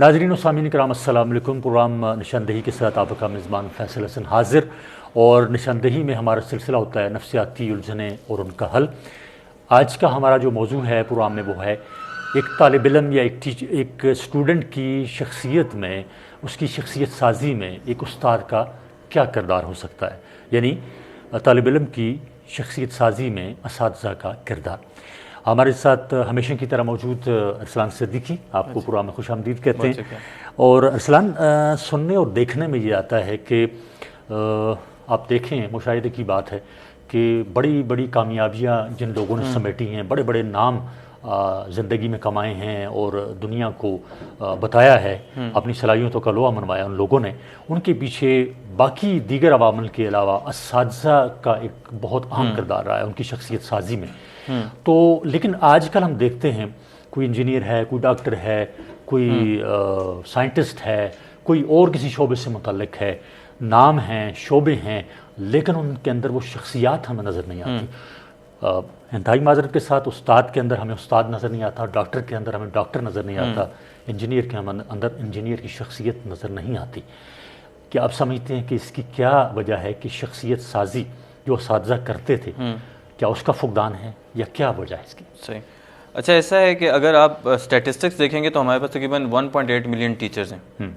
ناظرین و سامعین کرام السلام علیکم۔ پروگرام نشاندہی کے ساتھ آپ کا میزبان فیصل حسن حاضر، اور نشاندہی میں ہمارا سلسلہ ہوتا ہے نفسیاتی الجھنیں اور ان کا حل۔ آج کا ہمارا جو موضوع ہے پروگرام میں وہ ہے ایک طالب علم یا ایک اسٹوڈنٹ کی شخصیت میں، اس کی شخصیت سازی میں ایک استاد کا کیا کردار ہو سکتا ہے، یعنی طالب علم کی شخصیت سازی میں اساتذہ کا کردار۔ ہمارے ساتھ ہمیشہ کی طرح موجود ارسلان صدیقی، آپ کو پروگرام میں خوش آمدید کہتے ہیں۔ اور ارسلان، سننے اور دیکھنے میں یہ آتا ہے کہ آپ دیکھیں، مشاہدے کی بات ہے کہ بڑی بڑی کامیابیاں جن لوگوں نے سمیٹی ہیں، بڑے بڑے نام زندگی میں کمائے ہیں اور دنیا کو بتایا ہے، اپنی صلاحیتوں کا لوہا منوایا ان لوگوں نے، ان کے پیچھے باقی دیگر عوامل کے علاوہ اساتذہ کا ایک بہت اہم کردار رہا ہے ان کی شخصیت سازی میں۔ تو لیکن آج کل ہم دیکھتے ہیں کوئی انجینئر ہے، کوئی ڈاکٹر ہے، کوئی سائنٹسٹ ہے، کوئی اور کسی شعبے سے متعلق ہے، نام ہیں، شعبے ہیں، لیکن ان کے اندر وہ شخصیات ہمیں نظر نہیں آتی۔ انتہائی معذرت کے ساتھ استاد کے اندر ہمیں استاد نظر نہیں آتا، ڈاکٹر کے اندر ہمیں ڈاکٹر نظر نہیں آتا، انجینئر کے اندر انجینئر کی شخصیت نظر نہیں آتی۔ کیا آپ سمجھتے ہیں کہ اس کی کیا وجہ ہے کہ شخصیت سازی جو اساتذہ کرتے تھے، کیا اس کا فقدان ہے یا کیا وجہ ہے اس کی؟ صحیح۔ اچھا، ایسا ہے کہ اگر آپ اسٹیٹسٹکس دیکھیں گے تو ہمارے پاس تقریباً 1.8 ملین ٹیچرز ہیں،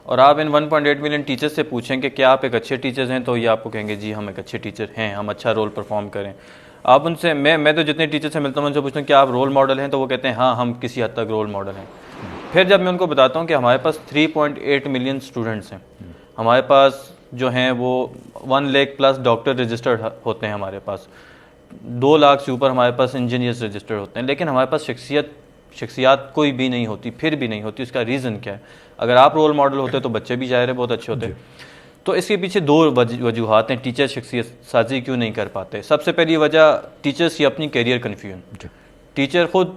اور آپ ان 1.8 ملین ٹیچر سے پوچھیں کہ کیا آپ ایک اچھے ٹیچرز ہیں، تو یہ آپ کو کہیں گے جی ہم ایک اچھے ٹیچر ہیں، ہم اچھا رول پرفارم کریں۔ آپ ان سے میں تو جتنے ٹیچر سے ملتا ہوں ان سے پوچھتا ہوں کہ آپ رول ماڈل ہیں، تو وہ کہتے ہیں ہاں ہم کسی حد تک رول ماڈل ہیں۔ پھر جب میں ان کو بتاتا ہوں کہ ہمارے پاس 3.8 ملین اسٹوڈنٹس ہیں، ہمارے پاس جو ہیں وہ 1 لاکھ پلس ڈاکٹر رجسٹرڈ ہوتے ہیں، ہمارے پاس 2 لاکھ سے اوپر ہمارے پاس انجینئرز رجسٹرڈ ہوتے ہیں، لیکن ہمارے پاس شخصیات کوئی بھی نہیں ہوتی، پھر بھی نہیں ہوتی۔ اس کا ریزن کیا ہے؟ اگر آپ رول ماڈل ہوتے تو بچے بھی ظاہر ہے بہت اچھے ہوتے۔ تو اس کے پیچھے 2 وجوہات ہیں ٹیچر شخصیت سازی کیوں نہیں کر پاتے۔ سب سے پہلی وجہ ٹیچرز کی اپنی کیریئر کنفیوژن۔ ٹیچر خود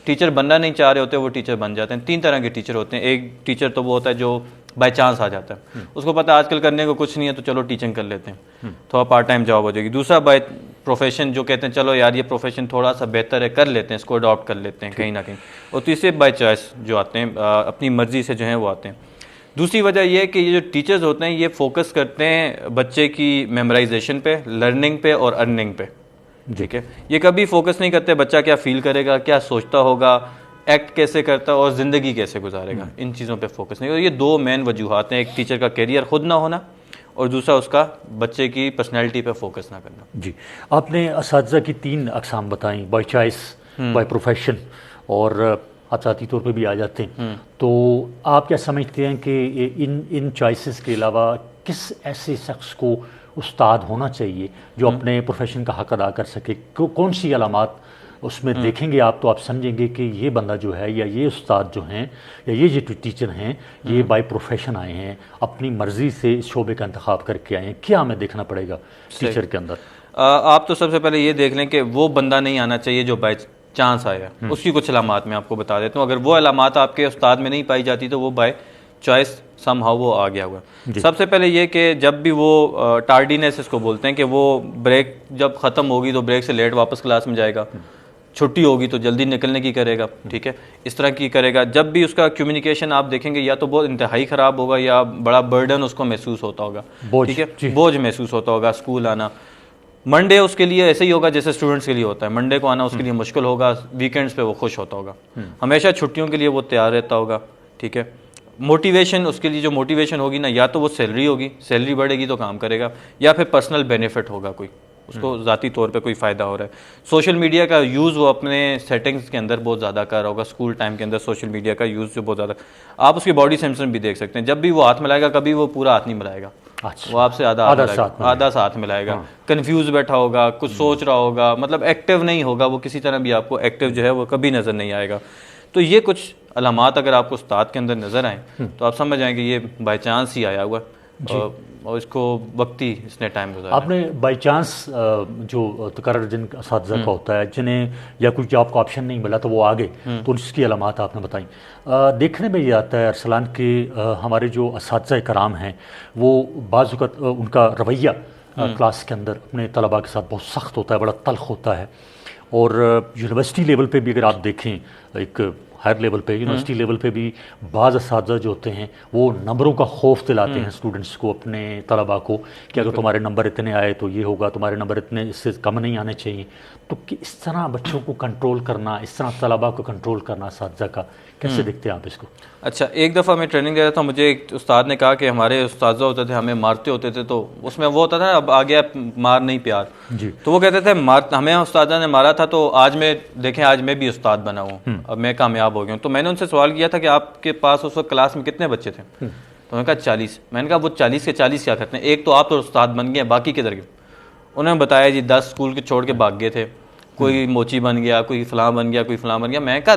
ٹیچر بننا نہیں چاہ رہے ہوتے، وہ ٹیچر بن جاتے ہیں۔ 3 طرح کے ٹیچر ہوتے ہیں۔ ایک ٹیچر تو وہ ہوتا ہے جو بائی چانس آ جاتا ہے، اس کو پتہ آج کل کرنے کو کچھ نہیں ہے تو چلو ٹیچنگ کر لیتے ہیں، تھوڑا پارٹ ٹائم جاب ہو جائے گی۔ دوسرا بائی پروفیشن، جو کہتے ہیں چلو یار یہ پروفیشن تھوڑا سا بہتر ہے، کر لیتے ہیں، اس کو اڈاپٹ کر لیتے ہیں کہیں نہ کہیں۔ اور تیسرے بائی چوائس جو آتے ہیں، اپنی مرضی سے جو ہیں وہ آتے ہیں۔ دوسری وجہ یہ ہے کہ یہ جو ٹیچرز ہوتے ہیں یہ فوکس کرتے ہیں بچے کی میمورائزیشن پہ، لرننگ پہ اور ارننگ پہ، ٹھیک ہے۔ یہ کبھی فوکس نہیں کرتے بچہ کیا فیل کرے گا، کیا سوچتا ہوگا، ایکٹ کیسے کرتا ہے اور زندگی کیسے گزارے گا، ان چیزوں پہ فوکس نہیں۔ اور یہ 2 مین وجوہات ہیں، ایک ٹیچر کا کیریئر خود نہ ہونا اور دوسرا اس کا بچے کی پرسنالٹی پہ فوکس نہ کرنا۔ جی، آپ نے اساتذہ کی 3 اقسام بتائیں، بائی چوائس، بائی پروفیشن اور آپ ذاتی طور پہ بھی آ جاتے ہیں۔ تو آپ کیا سمجھتے ہیں کہ ان چوائسز کے علاوہ کس ایسے شخص کو استاد ہونا چاہیے جو اپنے پروفیشن کا حق ادا کر سکے؟ کون سی علامات اس میں دیکھیں گے آپ تو آپ سمجھیں گے کہ یہ بندہ جو ہے یا یہ استاد جو ہیں یا یہ جو ٹیچر ہیں یہ بائی پروفیشن آئے ہیں، اپنی مرضی سے اس شعبے کا انتخاب کر کے آئے ہیں؟ کیا ہمیں دیکھنا پڑے گا ٹیچر کے اندر؟ آپ تو سب سے پہلے یہ دیکھ لیں کہ وہ بندہ نہیں آنا چاہیے جو بائی چانس آیا، اس کی کچھ علامات میں آپ کو بتا دیتا ہوں۔ اگر وہ علامات آپ کے استاد میں نہیں پائی جاتی تو وہ بائی چوائس سم ہاؤ وہ آ گیا ہوا۔ سب سے پہلے یہ کہ جب بھی وہ ٹارڈینس اس کو بولتے ہیں کہ وہ بریک جب ختم ہوگی تو بریک سے لیٹ واپس کلاس میں جائے گا، چھٹی ہوگی تو جلدی نکلنے کی کرے گا، ٹھیک ہے، اس طرح کی کرے گا۔ جب بھی اس کا کمیونیکیشن آپ دیکھیں گے یا تو بہت انتہائی خراب ہوگا یا بڑا برڈن اس کو محسوس ہوتا ہوگا، ٹھیک ہے، بوجھ محسوس ہوتا ہوگا اسکول آنا۔ منڈے اس کے لیے ایسے ہی ہوگا جیسے اسٹوڈنٹس کے لیے ہوتا ہے، منڈے کو آنا اس کے لیے مشکل ہوگا، ویکینڈز پہ وہ خوش ہوتا ہوگا، ہمیشہ چھٹیوں کے لیے وہ تیار رہتا ہوگا، ٹھیک ہے۔ موٹیویشن، اس کے لیے جو موٹیویشن ہوگی نا، یا تو وہ سیلری ہوگی، سیلری بڑھے گی تو کام کرے گا، یا پھر پرسنل بینیفٹ ہوگا، کوئی اس کو ذاتی طور پہ کوئی فائدہ ہو رہا ہے۔ سوشل میڈیا کا یوز وہ اپنے سیٹنگز کے اندر بہت زیادہ کر رہا ہوگا، اسکول ٹائم کے اندر سوشل میڈیا کا یوز جو بہت زیادہ، آپ اس کی باڈی سمپٹم بھی دیکھ سکتے ہیں۔ جب بھی وہ ہاتھ ملائے گا کبھی وہ پورا ہاتھ نہیں ملائے گا، وہ آپ سے آدھا ساتھ ملائے گا، کنفیوز بیٹھا ہوگا، کچھ سوچ رہا ہوگا، مطلب ایکٹیو نہیں ہوگا وہ، کسی طرح بھی آپ کو ایکٹیو جو ہے وہ کبھی نظر نہیں آئے گا۔ تو یہ کچھ علامات اگر آپ کو استاد کے اندر نظر آئیں تو آپ سمجھ جائیں کہ یہ بائی چانس ہی آیا ہوا اور اس کو وقتی اس نے ٹائم گزارا۔ آپ نے بائی چانس جو تقرر جن اساتذہ کا ہوتا ہے جنہیں یا کوئی جاب کا آپشن نہیں ملا تو وہ آگے، تو اس کی علامات آپ نے بتائیں۔ دیکھنے میں یہ آتا ہے ارسلان کہ ہمارے جو اساتذہ کرام ہیں وہ بعض اوقات ان کا رویہ کلاس کے اندر اپنے طلباء کے ساتھ بہت سخت ہوتا ہے، بڑا تلخ ہوتا ہے، اور یونیورسٹی لیول پہ بھی اگر آپ دیکھیں ایک ہائر لیول پہ یونیورسٹی لیول پہ بھی بعض اساتذہ جو ہوتے ہیں وہ نمبروں کا خوف دلاتے ہیں اسٹوڈنٹس کو، اپنے طلباء کو، کہ اگر تمہارے نمبر اتنے آئے تو یہ ہوگا، تمہارے نمبر اتنے اس سے کم نہیں آنے چاہیے. تو اس طرح بچوں کو کنٹرول کرنا، اس طرح طلباء کو کنٹرول کرنا اساتذہ کا، کیسے دیکھتے ہیں آپ اس کو؟ اچھا، ایک دفعہ میں ٹریننگ دے رہا تھا، مجھے ایک استاد نے کہا کہ ہمارے استاذہ ہوتے تھے ہمیں مارتے ہوتے تھے، تو اس میں وہ ہوتا تھا اب آ گیا مار نہیں پیار. جی. تو وہ کہتے تھے ہمیں استاذہ نے مارا تھا تو آج میں دیکھیں آج میں بھی استاد بنا ہوں، اب میں کامیاب ہو گیا ہوں. تو میں نے ان سے سوال کیا تھا کہ آپ کے پاس اس وقت کلاس میں کتنے بچے تھے؟ تو انہوں نے کہا 40. میں نے کہا وہ 40 کے 40 کیا کرتے ہیں؟ ایک تو آپ تو استاد بن گئے، باقی کدھر گئے؟ انہوں نے بتایا جی 10 اسکول کے چھوڑ کے بھاگ گئے تھے، کوئی موچی بن گیا، کوئی فلاں بن گیا، کوئی فلاں بن گیا. میں نے کہا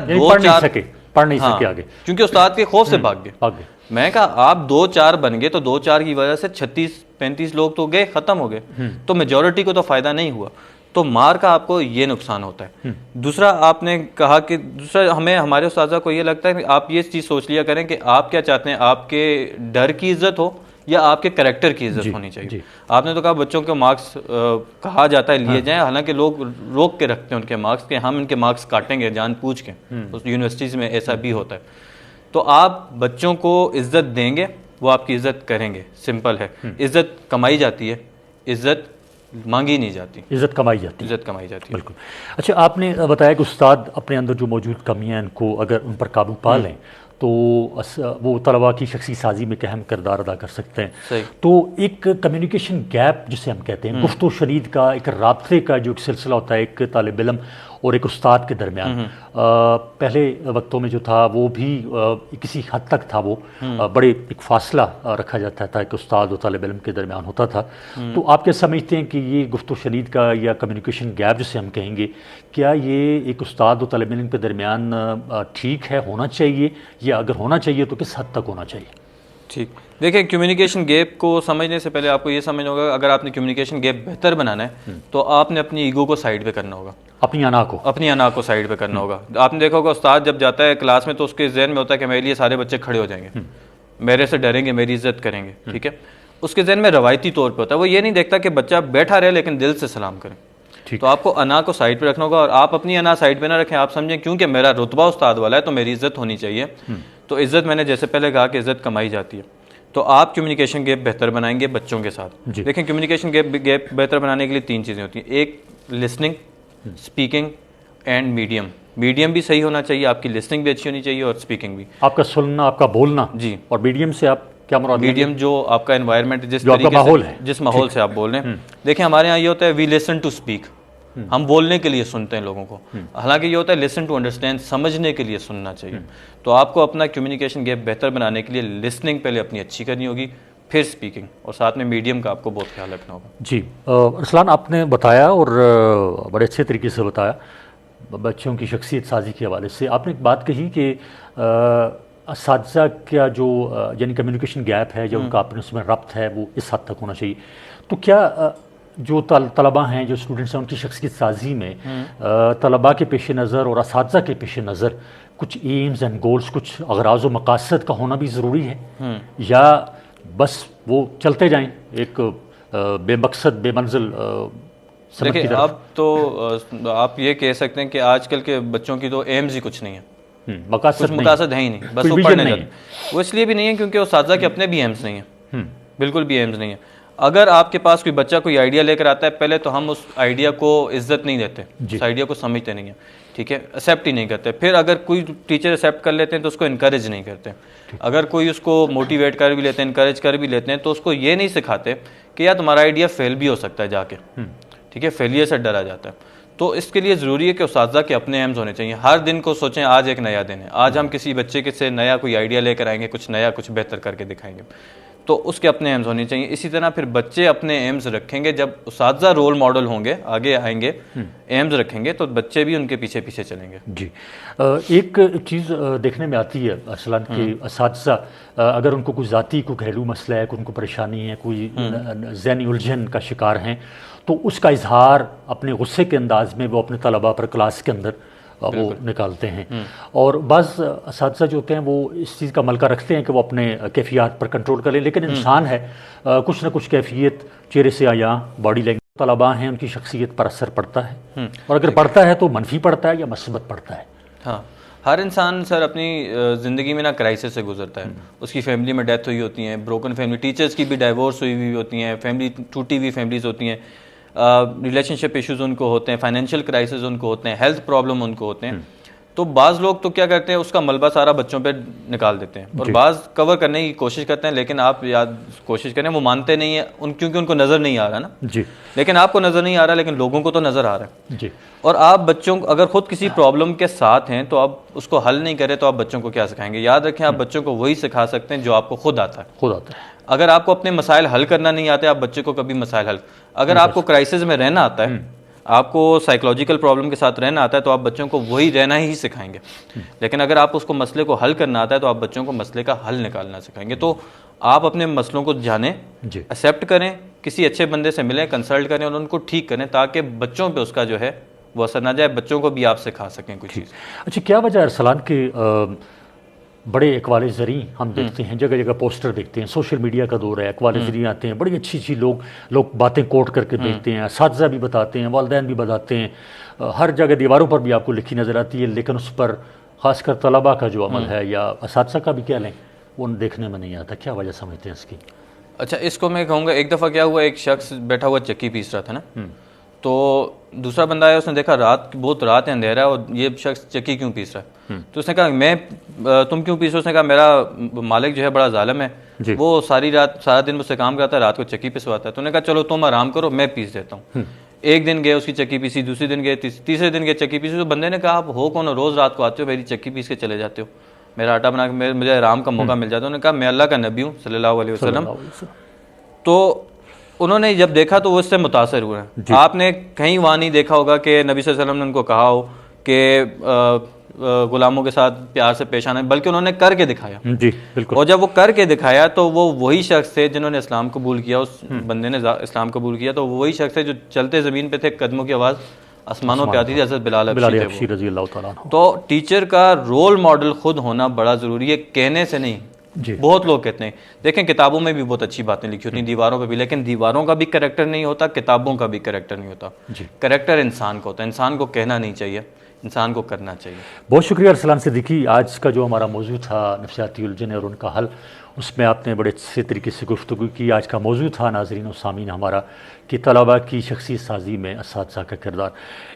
پڑھ نہیں سکے آگے، کیونکہ استاد کے خوف سے بھاگ گئے. میں نے کہا آپ 2-4 بن گئے تو 2-4 کی وجہ سے 36-35 لوگ تو گئے، ختم ہو گئے، تو میجورٹی کو تو فائدہ نہیں ہوا. تو مار کا آپ کو یہ نقصان ہوتا ہے. دوسرا آپ نے کہا کہ ہمیں ہمارے اساتذہ کو یہ لگتا ہے کہ آپ یہ چیز سوچ لیا کریں کہ آپ کیا چاہتے ہیں، آپ کے ڈر کی عزت ہو یا آپ کے کریکٹر کی عزت ہونی چاہیے. آپ نے تو کہا بچوں کے مارکس کہا جاتا ہے لیے جائیں، حالانکہ لوگ روک کے رکھتے ہیں ان کے مارکس کہ ہم ان کے مارکس کاٹیں گے جان پوچھ کے. یونیورسٹیز میں ایسا بھی ہوتا ہے. تو آپ بچوں کو عزت دیں گے، وہ آپ کی عزت کریں گے. سمپل ہے. عزت کمائی جاتی ہے، عزت مانگی نہیں جاتی. عزت کمائی جاتی ہے. عزت کمائی جاتی ہے. بالکل. اچھا، آپ نے بتایا کہ استاد اپنے اندر جو موجود کمیاں ان کو اگر ان پر قابو پا لیں تو وہ طلباء کی شخصی سازی میں اہم کردار ادا کر سکتے ہیں. صحیح. تو ایک کمیونیکیشن گیپ جسے ہم کہتے ہیں، گفت و شنید کا ایک رابطے کا جو ایک سلسلہ ہوتا ہے ایک طالب علم اور ایک استاد کے درمیان، پہلے وقتوں میں جو تھا وہ بھی کسی حد تک تھا، وہ بڑے ایک فاصلہ رکھا جاتا تھا کہ استاد اور طالب علم کے درمیان ہوتا تھا. تو آپ کیا سمجھتے ہیں کہ یہ گفت و شنید کا یا کمیونیکیشن گیپ جسے ہم کہیں گے، کیا یہ ایک استاد اور طالب علم کے درمیان ٹھیک ہے، ہونا چاہیے، یا اگر ہونا چاہیے تو کس حد تک ہونا چاہیے؟ ٹھیک. دیکھیں، کمیونیکیشن گیپ کو سمجھنے سے پہلے آپ کو یہ سمجھنا ہوگا اگر آپ نے کمیونیکیشن گیپ بہتر بنانا ہے تو آپ نے اپنی ایگو کو سائڈ پہ کرنا ہوگا، اپنی انا کو سائڈ پہ کرنا ہوگا. آپ نے دیکھا ہوگا استاد جب جاتا ہے کلاس میں تو اس کے ذہن میں ہوتا ہے کہ میرے لیے سارے بچے کھڑے ہو جائیں گے، میرے سے ڈریں گے، میری عزت کریں گے. ٹھیک ہے. اس کے ذہن میں روایتی طور پہ ہوتا ہے، وہ یہ نہیں دیکھتا کہ بچہ بیٹھا رہے لیکن دل سے سلام کرے. تو آپ کو انا کو سائڈ پہ رکھنا ہوگا، اور آپ اپنی انا سائڈ پہ نہ رکھیں. آپ سمجھیں کیونکہ میرا رتبہ استاد والا ہے تو میری عزت ہونی چاہیے. تو عزت میں نے جیسے پہلے کہا کہ عزت کمائی جاتی ہے. تو آپ کمیونیکیشن گیپ بہتر بنائیں گے بچوں کے ساتھ. دیکھیں، کمیونیکیشن گیپ بہتر بنانے کے لیے 3 چیزیں ہوتی ہیں. ایک listening, speaking and medium. Medium بھی صحیح ہونا چاہیے، آپ کی لسننگ بھی اچھی ہونی چاہیے اور اسپیکنگ بھی. آپ کا سننا، آپ کا بولنا. جی. اور میڈیم سے آپ کیا مراد؟ میڈیم جو آپ کا انوائرمنٹ، جس طریقے سے، جس ماحول سے آپ بول رہے ہیں. دیکھیں، ہمارے یہاں یہ ہوتا ہے وی لسن ٹو اسپیک، ہم بولنے کے لیے سنتے ہیں لوگوں کو. حالانکہ یہ ہوتا ہے لسن ٹو انڈرسٹینڈ، سمجھنے کے لیے سننا چاہیے. تو آپ کو اپنا کمیونیکیشن گیپ بہتر بنانے کے لیے لسننگ پہلے اپنی اچھی کرنی ہوگی، پھر اسپیکنگ، اور ساتھ میں میڈیم کا آپ کو بہت خیال رکھنا ہوگا. جی. ارسلان، آپ نے بتایا اور بڑے اچھے طریقے سے بتایا بچوں کی شخصیت سازی کے حوالے سے. آپ نے ایک بات کہی کہ اساتذہ کا جو یعنی کمیونیکیشن گیپ ہے، جو ان کا آپس میں ربط ہے، وہ اس حد تک ہونا چاہیے. تو کیا جو طلباء ہیں، جو اسٹوڈنٹس ہیں، ان کی شخصیت سازی میں طلباء کے پیش نظر اور اساتذہ کے پیش نظر کچھ ایمز اینڈ گولز، کچھ اغراض و مقاصد کا ہونا بھی ضروری ہے، یا بس وہ چلتے جائیں ایک بے مقصد بے منزل سمت کی طرف؟ اب تو آپ یہ کہہ سکتے ہیں کہ آج کل کے بچوں کی تو ایمز ہی کچھ نہیں ہے، مقاصد ہے ہی نہیں، بس وہ پڑھنے جاتے. وہ اس لیے بھی نہیں ہے کیونکہ اساتذہ کے اپنے بھی ایمز نہیں ہیں، بالکل بھی ایمز نہیں ہیں. اگر آپ کے پاس کوئی بچہ کوئی آئیڈیا لے کر آتا ہے، پہلے تو ہم اس آئیڈیا کو عزت نہیں دیتے، اس آئیڈیا کو سمجھتے نہیں ہیں. ٹھیک ہے. ایکسیپٹ ہی نہیں کرتے. پھر اگر کوئی ٹیچر ایکسیپٹ کر لیتے ہیں تو اس کو انکریج نہیں کرتے. اگر کوئی اس کو موٹیویٹ کر بھی لیتے ہیں، انکریج کر بھی لیتے ہیں، تو اس کو یہ نہیں سکھاتے کہ یار تمہارا آئیڈیا فیل بھی ہو سکتا ہے جا کے. ٹھیک ہے. فیلئر سے ڈرا جاتا ہے. تو اس کے لیے ضروری ہے کہ اساتذہ کے اپنے ایمز ہونے چاہیے. ہر دن کو سوچیں آج ایک نیا دن ہے، آج ہم کسی بچے کے سے نیا کوئی آئیڈیا لے کر آئیں گے، کچھ نیا، کچھ بہتر کر کے دکھائیں گے. تو اس کے اپنے ایمز ہونے چاہیے. اسی طرح پھر بچے اپنے ایمز رکھیں گے. جب اساتذہ رول ماڈل ہوں گے، آگے آئیں گے، ایمز رکھیں گے، تو بچے بھی ان کے پیچھے پیچھے چلیں گے. جی. ایک چیز دیکھنے میں آتی ہے اصلاً کہ اساتذہ اگر ان کو کوئی ذاتی کوئی گھریلو مسئلہ ہے، کوئی ان کو پریشانی ہے، کوئی ذہنی الجھن کا شکار ہیں، تو اس کا اظہار اپنے غصے کے انداز میں وہ اپنے طلباء پر کلاس کے اندر وہ نکالتے ہیں. اور بعض اساتذہ جو ہوتے ہیں وہ اس چیز کا ملکہ رکھتے ہیں کہ وہ اپنے کیفیات پر کنٹرول کر لیں، لیکن انسان ہے، کچھ نہ کچھ کیفیت چہرے سے عیاں، باڈی لینگویج، طلباء ہیں ان کی شخصیت پر اثر پڑتا ہے، اور اگر پڑتا ہے تو منفی پڑتا ہے یا مثبت پڑتا ہے. ہاں ہر انسان سر اپنی زندگی میں نا کرائسس سے گزرتا ہے. اس کی فیملی میں ڈیتھ ہوئی ہوتی ہیں, بروکن فیملی, ٹیچرز کی بھی ڈائیورس ہوئی ہوتی ہیں, فیملی ٹوٹی ہوئی فیملیز ہوتی ہیں, ریلیشن شپ ایشوز ان کو ہوتے ہیں, فائنینشیل کرائسس ان کو ہوتے ہیں, ہیلتھ پرابلم ان کو ہوتے ہیں. تو بعض لوگ تو کیا کرتے ہیں, اس کا ملبہ سارا بچوں پہ نکال دیتے ہیں, اور بعض کور کرنے کی کوشش کرتے ہیں, لیکن آپ یاد کوشش کریں وہ مانتے نہیں ہیں کیونکہ ان کو نظر نہیں آ رہا نا. جی. لیکن آپ کو نظر نہیں آ رہا, لیکن لوگوں کو تو نظر آ رہا ہے. جی. اور آپ بچوں کو اگر خود کسی پرابلم کے ساتھ ہیں تو آپ اس کو حل نہیں کریں تو آپ بچوں کو کیا سکھائیں گے. یاد رکھیں, آپ بچوں کو وہی سکھا سکتے ہیں جو آپ کو خود آتا ہے. اگر آپ کو اپنے مسائل حل کرنا نہیں آتے, آپ بچے کو کبھی مسائل حل, اگر آپ کو کرائسس میں رہنا آتا ہے, آپ کو سائیکولوجیکل پرابلم کے ساتھ رہنا آتا ہے, تو آپ بچوں کو وہی رہنا ہی سکھائیں گے. لیکن اگر آپ اس کو مسئلے کو حل کرنا آتا ہے تو آپ بچوں کو مسئلے کا حل نکالنا سکھائیں گے. تو آپ اپنے مسئلوں کو جانیں, ایکسیپٹ کریں, کسی اچھے بندے سے ملیں, کنسلٹ کریں اور ان کو ٹھیک کریں, تاکہ بچوں پہ اس کا جو ہے وہ اثر نہ جائے, بچوں کو بھی آپ سکھا سکیں کچھ چیز. اچھا, کیا وجہ ہے ارسلان کے بڑے اقوال زریں ہم دیکھتے ہیں, جگہ جگہ پوسٹر دیکھتے ہیں, سوشل میڈیا کا دور ہے, اقوال زریں آتے ہیں, بڑی اچھی اچھی لوگ باتیں کوٹ کر کے دیکھتے ہیں, اساتذہ بھی بتاتے ہیں, والدین بھی بتاتے ہیں, ہر جگہ دیواروں پر بھی آپ کو لکھی نظر آتی ہے, لیکن اس پر خاص کر طلباء کا جو عمل ہے یا اساتذہ کا بھی کیا لیں, وہ دیکھنے میں نہیں آتا. کیا وجہ سمجھتے ہیں اس کی؟ اچھا, اس کو میں کہوں گا, ایک دفعہ کیا ہوا, ایک شخص بیٹھا ہوا چکی پیس رہا تھا نا, تو دوسرا بندہ آیا, اس نے دیکھا بہت رات ہے, اندھیرا ہے, اور یہ شخص چکی کیوں پیس رہا ہے. تو اس نے کہا تم کیوں پیس رہے ہو. اس نے کہا میرا مالک جو ہے بڑا ظالم ہے, وہ سارا دن مجھ سے کام کرتا ہے, رات کو چکی پسواتا ہے. تو نے کہا چلو تم آرام کرو, میں پیس دیتا ہوں. ایک دن گئے, اس کی چکی پیسی, دوسرے دن گئے, تیسرے دن گئے, چکی پیسی. تو بندے نے کہا آپ ہو کون, روز رات کو آتے ہو, میری چکی پیس کے چلے جاتے ہو, میرا آٹا بنا کے مجھے آرام کا موقع مل جاتا ہے. انہوں نے کہا میں اللہ کا نبی ہوں صلی اللہ علیہ وسلم. تو انہوں نے جب دیکھا تو وہ اس سے متاثر ہوئے. آپ نے کہیں وہاں نہیں دیکھا ہوگا کہ نبی صلی اللہ علیہ وسلم نے ان کو کہا ہو کہ غلاموں کے ساتھ پیار سے پیش آنا, بلکہ انہوں نے کر کے دکھایا. جی بالکل. اور جب وہ کر کے دکھایا تو وہ وہی شخص تھے جنہوں نے اسلام قبول کیا, اس بندے نے اسلام قبول کیا, تو وہی شخص تھے جو چلتے زمین پہ تھے, قدموں کی آواز آسمانوں پہ آتی تھی, حضرت بلال حبشی رضی اللہ تعالیٰ عنہ. تو ٹیچر کا رول ماڈل خود ہونا بڑا ضروری ہے, کہنے سے نہیں. بہت لوگ کہتے ہیں, دیکھیں کتابوں میں بھی بہت اچھی باتیں لکھی ہوتی ہیں, دیواروں پہ بھی, لیکن دیواروں کا بھی کریکٹر نہیں ہوتا, کتابوں کا بھی کریکٹر نہیں ہوتا. کریکٹر انسان کا ہوتا ہے. انسان کو کہنا نہیں چاہیے, انسان کو کرنا چاہیے. بہت شکریہ ارسلان صدیقی. آج کا جو ہمارا موضوع تھا نفسیاتی الجھنیں اور ان کا حل, اس میں آپ نے بڑے اچھے طریقے سے گفتگو کی. آج کا موضوع تھا ناظرین و سامعین ہمارا کہ طلباء کی شخصیت سازی میں اساتذہ کا کردار.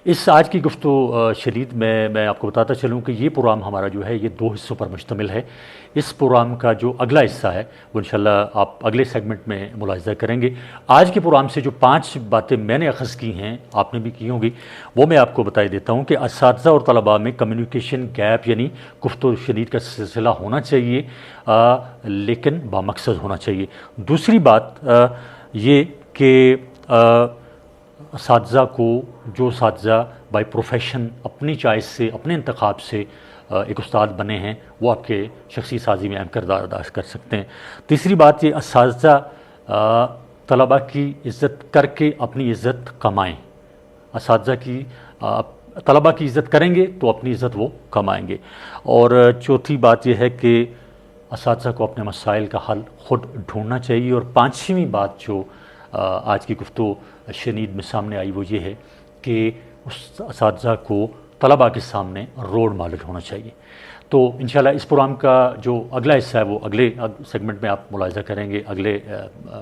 اس آج کی گفتگو شدید میں آپ کو بتاتا چلوں کہ یہ پروگرام ہمارا جو ہے یہ 2 حصوں پر مشتمل ہے. اس پروگرام کا جو اگلا حصہ ہے وہ انشاءاللہ آپ اگلے سیگمنٹ میں ملاحظہ کریں گے. آج کے پروگرام سے جو 5 باتیں میں نے اخذ کی ہیں, آپ نے بھی کی ہوں گی, وہ میں آپ کو بتا دیتا ہوں کہ اساتذہ اور طلباء میں کمیونیکیشن گیپ یعنی گفت و شنید کا سلسلہ ہونا چاہیے, لیکن بامقصد ہونا چاہیے. دوسری بات یہ کہ اساتذہ کو, جو اساتذہ بائی پروفیشن اپنی چوائس سے, اپنے انتخاب سے ایک استاد بنے ہیں, وہ آپ کے شخصی سازی میں اہم کردار ادا کر سکتے ہیں. تیسری بات یہ, اساتذہ طلباء کی عزت کر کے اپنی عزت کمائیں. اساتذہ کی طلباء کی عزت کریں گے تو اپنی عزت وہ کمائیں گے. اور چوتھی بات یہ ہے کہ اساتذہ کو اپنے مسائل کا حل خود ڈھونڈنا چاہیے. اور 5ویں بات جو آج کی گفتگو شنید میں سامنے آئی وہ یہ ہے کہ اس اساتذہ کو طلباء کے سامنے رول ماڈل ہونا چاہیے. تو انشاءاللہ اس پروگرام کا جو اگلا حصہ ہے وہ اگلے سیگمنٹ میں آپ ملاحظہ کریں گے, اگلے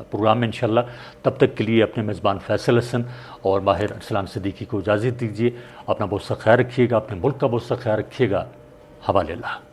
پروگرام میں انشاءاللہ. تب تک کے لیے اپنے میزبان فیصل حسن اور ماہر ارسلان صدیقی کو اجازت دیجیے. اپنا بہت سا خیال رکھیے گا, اپنے ملک کا بہت سا خیال رکھیے گا. حوالے اللہ.